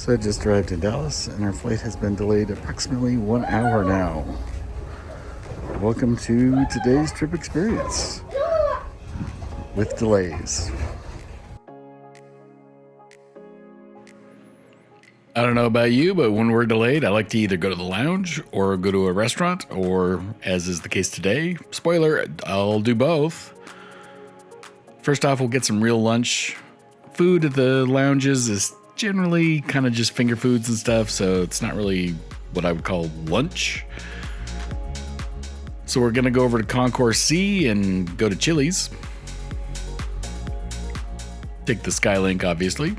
So I just arrived in Dallas and our flight has been delayed approximately 1 hour now. Welcome to today's trip experience with delays. I don't know about you, but when we're delayed, I like to either go to the lounge or go to a restaurant, or as is the case today, spoiler, I'll do both. First off, we'll get some real lunch. Food at the lounges is generally kind of just finger foods and stuff, so it's not really what I would call lunch. So we're gonna go over to Concourse C and go to Chili's. Take the Skylink, obviously.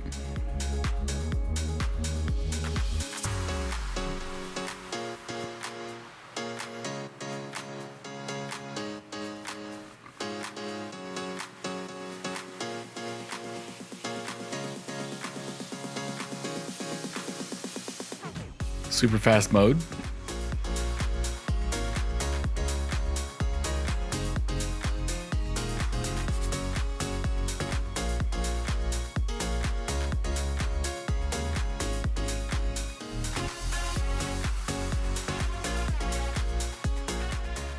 Super fast mode.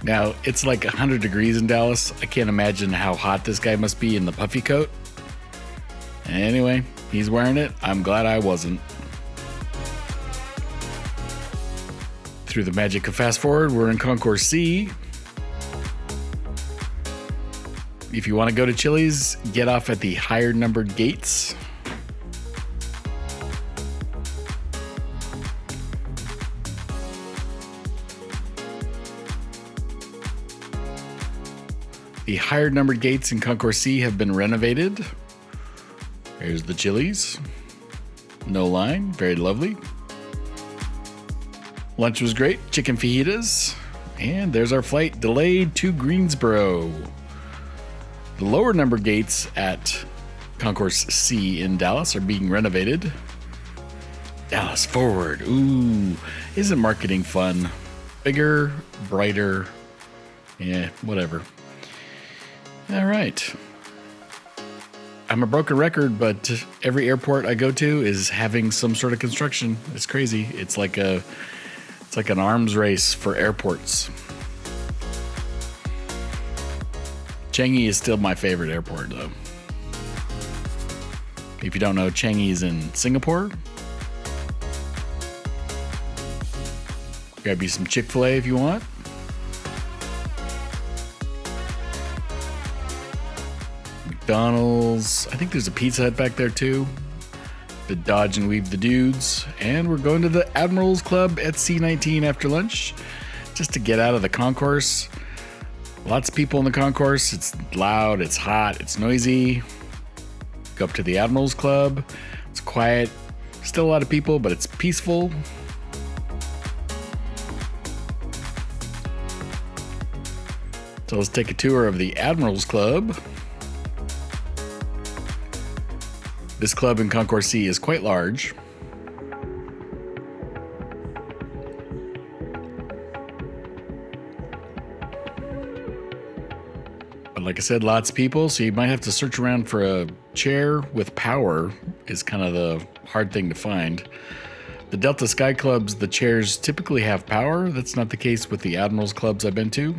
Now, it's like 100 degrees in Dallas. I can't imagine how hot this guy must be in the puffy coat. Anyway, he's wearing it. I'm glad I wasn't. Through the magic of fast forward, we're in Concourse C. If you want to go to Chili's, get off at the higher numbered gates. The higher numbered gates in Concourse C have been renovated. Here's the Chili's. No line, very lovely. Lunch was great, chicken fajitas, and there's our flight delayed to Greensboro. The lower number gates at Concourse C in Dallas are being renovated. Dallas forward, ooh, isn't marketing fun? Bigger, brighter, yeah, whatever. All right. I'm a broken record, but every airport I go to is having some sort of construction. It's crazy. It's like an arms race for airports. Changi is still my favorite airport, though. If you don't know, Changi is in Singapore. Grab you some Chick-fil-A if you want. McDonald's. I think there's a Pizza Hut back there, too. The Dodge and Weave the dudes, and we're going to the Admirals Club at C19 after lunch just to get out of the concourse. Lots of people in the concourse. It's loud, it's hot, it's noisy. Go up to the Admirals Club. It's quiet, still a lot of people, but it's peaceful. So let's take a tour of the Admirals Club. This club in Concourse C is quite large. But like I said, lots of people, so you might have to search around for a chair with power is kind of the hard thing to find. The Delta Sky Clubs, the chairs typically have power. That's not the case with the Admirals Clubs I've been to.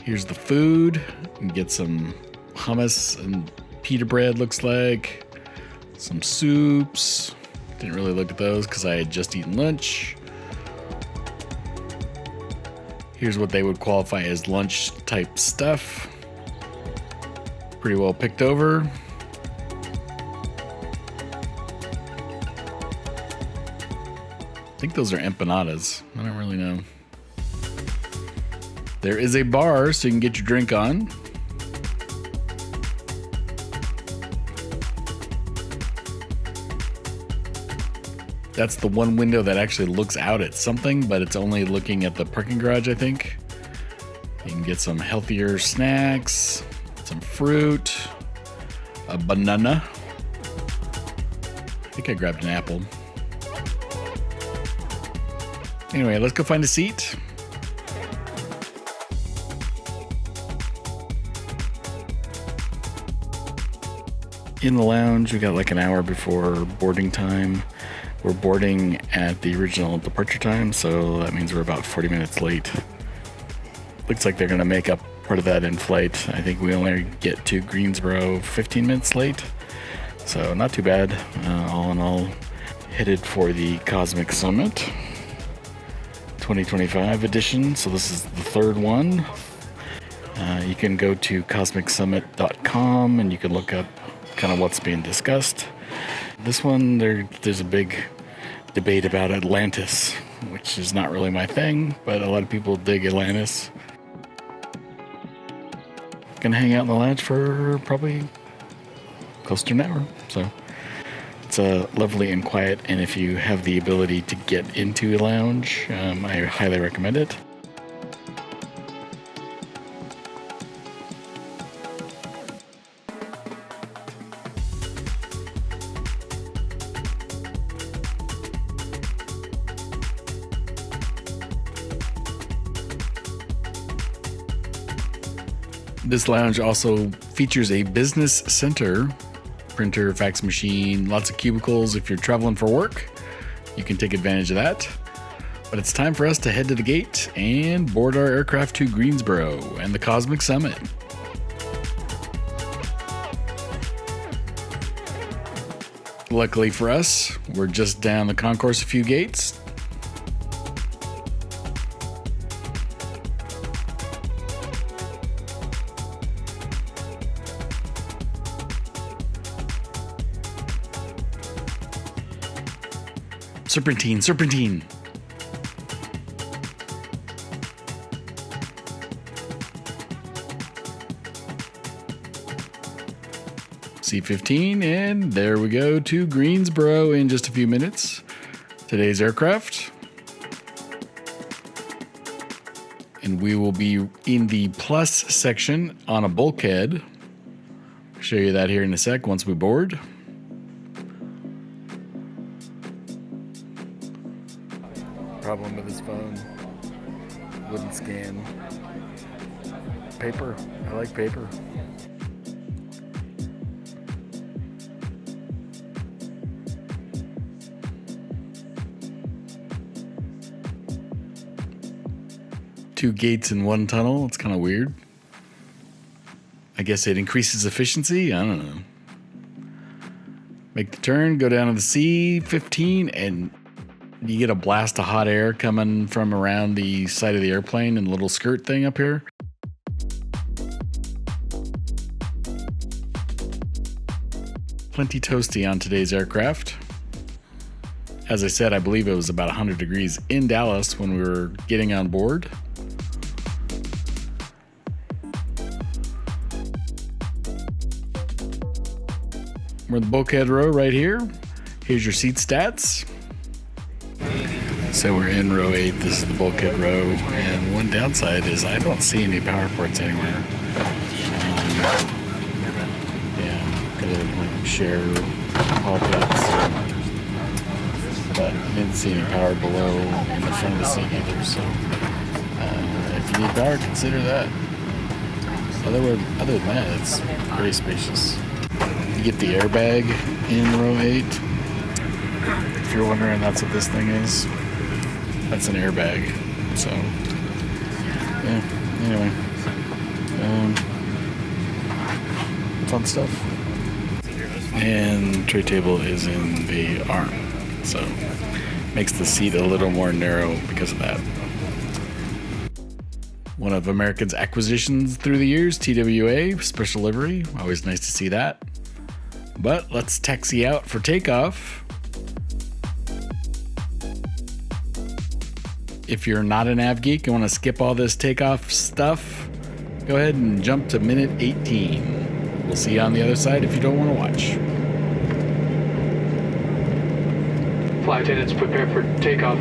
Here's the food. You can get some hummus and pita bread, looks like. Some soups. Didn't really look at those because I had just eaten lunch. Here's what they would qualify as lunch type stuff. Pretty well picked over. I think those are empanadas. I don't really know. There is a bar so you can get your drink on. That's the one window that actually looks out at something, but it's only looking at the parking garage, I think. You can get some healthier snacks, some fruit, a banana. I think I grabbed an apple. Anyway, let's go find a seat. In the lounge, we got like an hour before boarding time. We're boarding at the original departure time, so that means we're about 40 minutes late. Looks like they're going to make up part of that in flight. I think we only get to Greensboro 15 minutes late, so not too bad. All in all, headed for the Cosmic Summit 2025 edition, so this is the third one. You can go to cosmicsummit.com and you can look up kind of what's being discussed. This one, there's a big debate about Atlantis, which is not really my thing, but a lot of people dig Atlantis. Gonna hang out in the lounge for probably close to an hour, so it's lovely and quiet, and if you have the ability to get into a lounge, I highly recommend it. This lounge also features a business center, printer, fax machine, lots of cubicles. If you're traveling for work, you can take advantage of that. But it's time for us to head to the gate and board our aircraft to Greensboro and the Cosmic Summit. Luckily for us, we're just down the concourse a few gates. Serpentine, serpentine. C-15, and there we go to Greensboro in just a few minutes. Today's aircraft. And we will be in the plus section on a bulkhead. I'll show you that here in a sec once we board. Problem with this phone, wouldn't scan. Paper, I like paper. Two gates in one tunnel, it's kind of weird. I guess it increases efficiency, I don't know. Make the turn, go down to the C-15, and you get a blast of hot air coming from around the side of the airplane and a little skirt thing up here. Plenty toasty on today's aircraft. As I said, I believe it was about 100 degrees in Dallas when we were getting on board. We're in the bulkhead row right here. Here's your seat stats. So we're in row 8, this is the bulkhead row, and one downside is I don't see any power ports anywhere. Gotta like share pockets, but I didn't see any power below in the front of the seat either, so if you need power, consider that. Other than that, it's very spacious. You get the airbag in row 8. If you're wondering, that's what this thing is. That's an airbag. So, yeah, anyway. Fun stuff. And tray table is in the arm. So, makes the seat a little more narrow because of that. One of American's acquisitions through the years, TWA, special livery. Always nice to see that. But let's taxi out for takeoff. If you're not a nav geek and want to skip all this takeoff stuff, go ahead and jump to minute 18. We'll see you on the other side if you don't want to watch. Flight attendants, prepare for takeoff.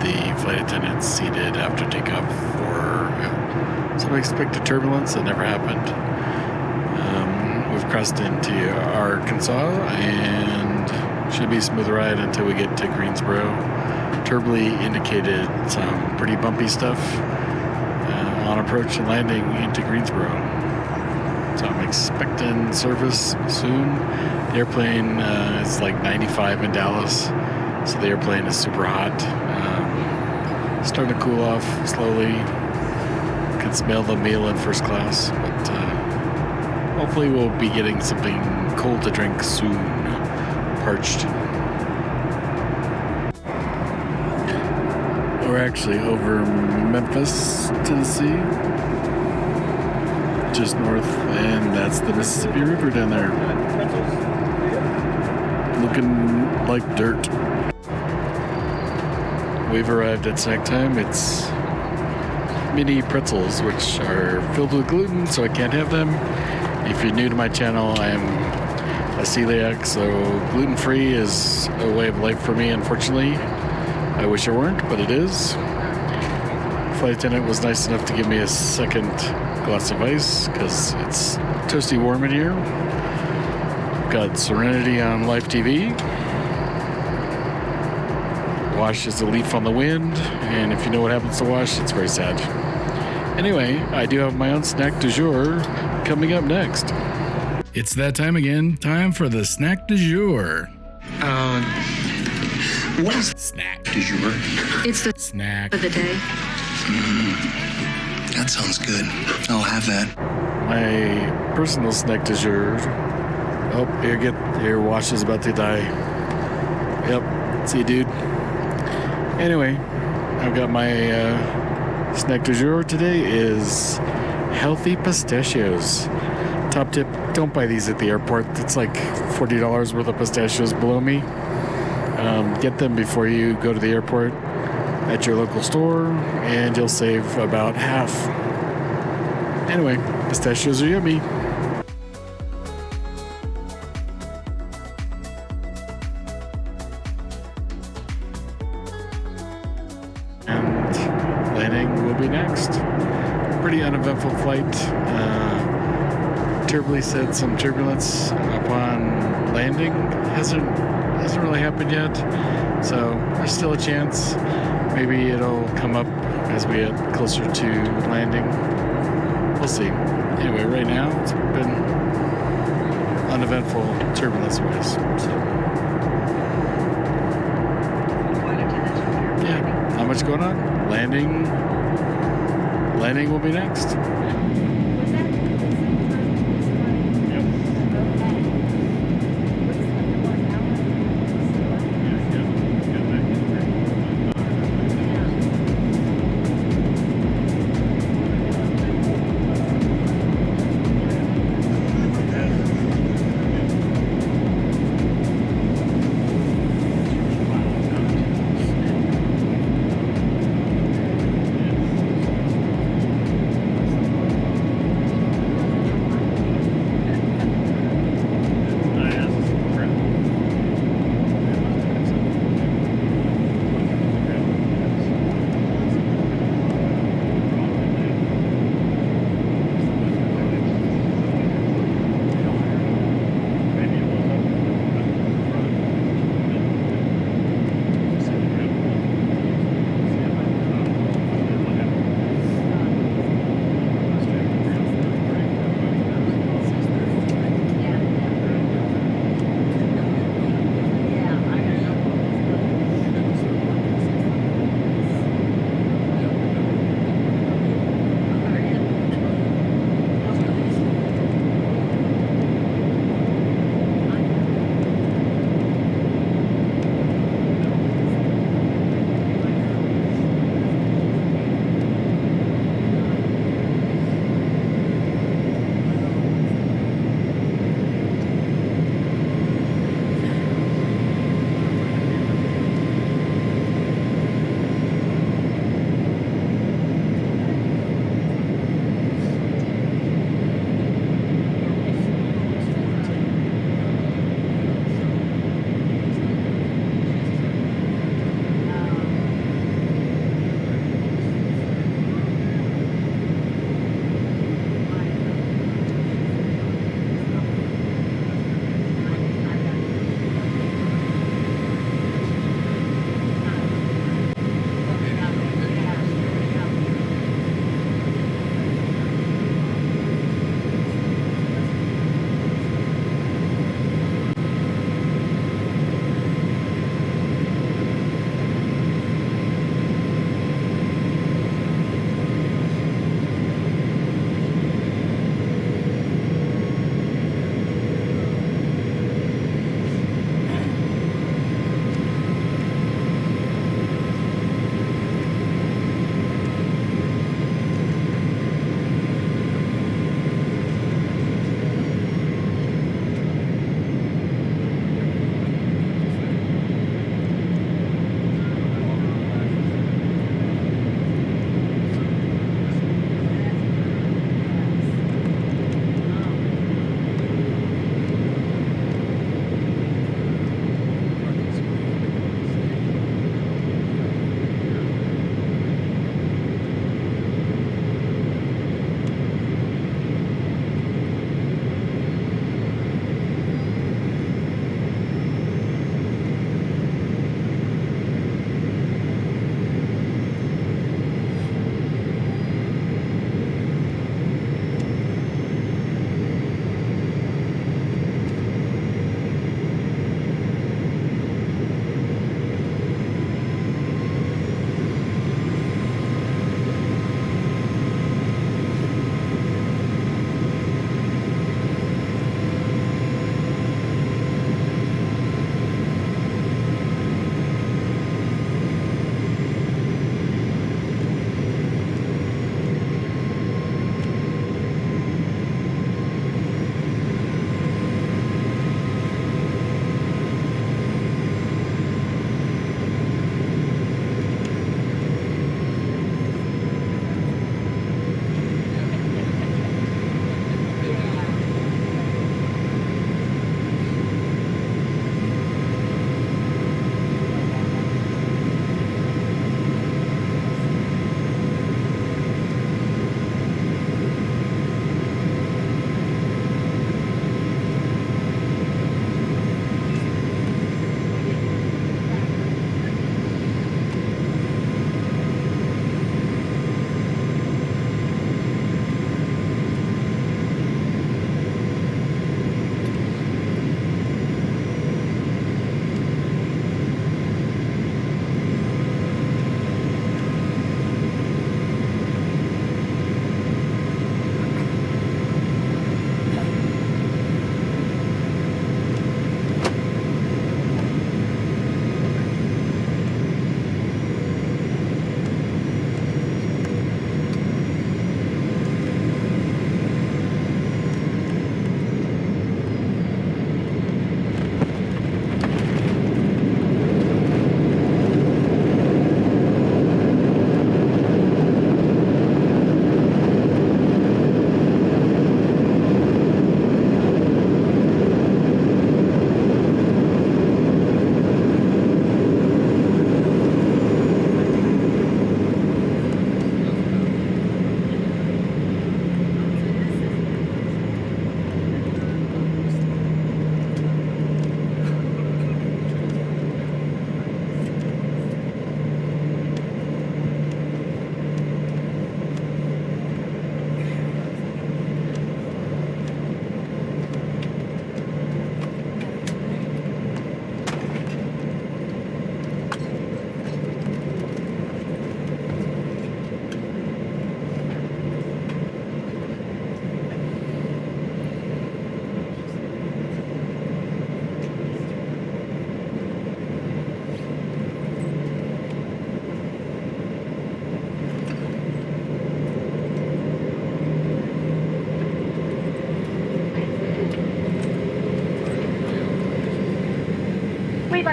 the flight attendants seated after takeoff for some unexpected turbulence that never happened. We've crossed into Arkansas and should be a smooth ride until we get to Greensboro. Turbly indicated some pretty bumpy stuff on approach and landing into Greensboro. So I'm expecting service soon. The airplane is like 95 in Dallas, so the airplane is super hot. Starting to cool off slowly. Can smell the meal in first class, but hopefully we'll be getting something cold to drink soon. Parched. We're actually over Memphis, Tennessee, just north, and that's the Mississippi River down there. Looking like dirt. We've arrived at snack time. It's mini pretzels, which are filled with gluten, so I can't have them. If you're new to my channel, I am a celiac, so gluten-free is a way of life for me, unfortunately. I wish it weren't, but it is. Flight attendant was nice enough to give me a second glass of ice because it's toasty warm in here. Got Serenity on live TV. Wash is a leaf on the wind, and if you know what happens to Wash, it's very sad. Anyway, I do have my own snack du jour coming up next. It's that time again. Time for the snack du jour. What is Snack du jour? It's the snack. of the day. That sounds good. I'll have that. My personal snack du jour. Oh, your Wash is about to die. Yep. See you, dude. Anyway, I've got my snack du jour today is healthy pistachios. Top tip, don't buy these at the airport. It's like $40 worth of pistachios below me. Get them before you go to the airport at your local store, and you'll save about half. Anyway, pistachios are yummy. And landing will be next. Pretty uneventful flight. Turbly said some turbulence upon landing. Hasn't really happened yet, so there's still a chance. Maybe it'll come up as we get closer to landing. We'll see. Anyway, right now it's been uneventful turbulence-wise. So yeah, not much going on. Landing will be next.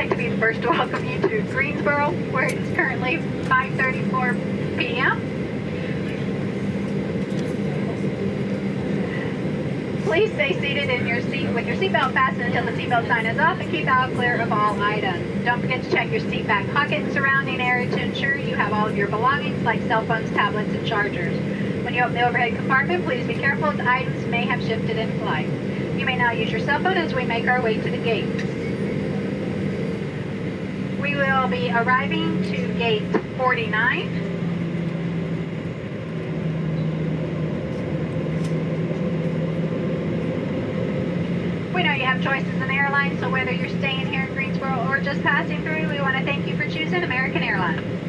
like to be the first to welcome you to Greensboro, where it is currently 5:34 p.m. Please stay seated in your seat with your seatbelt fastened until the seatbelt sign is off and keep out clear of all items. Don't forget to check your seat back pocket and surrounding area to ensure you have all of your belongings like cell phones, tablets, and chargers. When you open the overhead compartment, please be careful as items may have shifted in flight. You may now use your cell phone as we make our way to the gate. We will be arriving to gate 49. We know you have choices in airlines, so whether you're staying here in Greensboro or just passing through, we want to thank you for choosing American Airlines.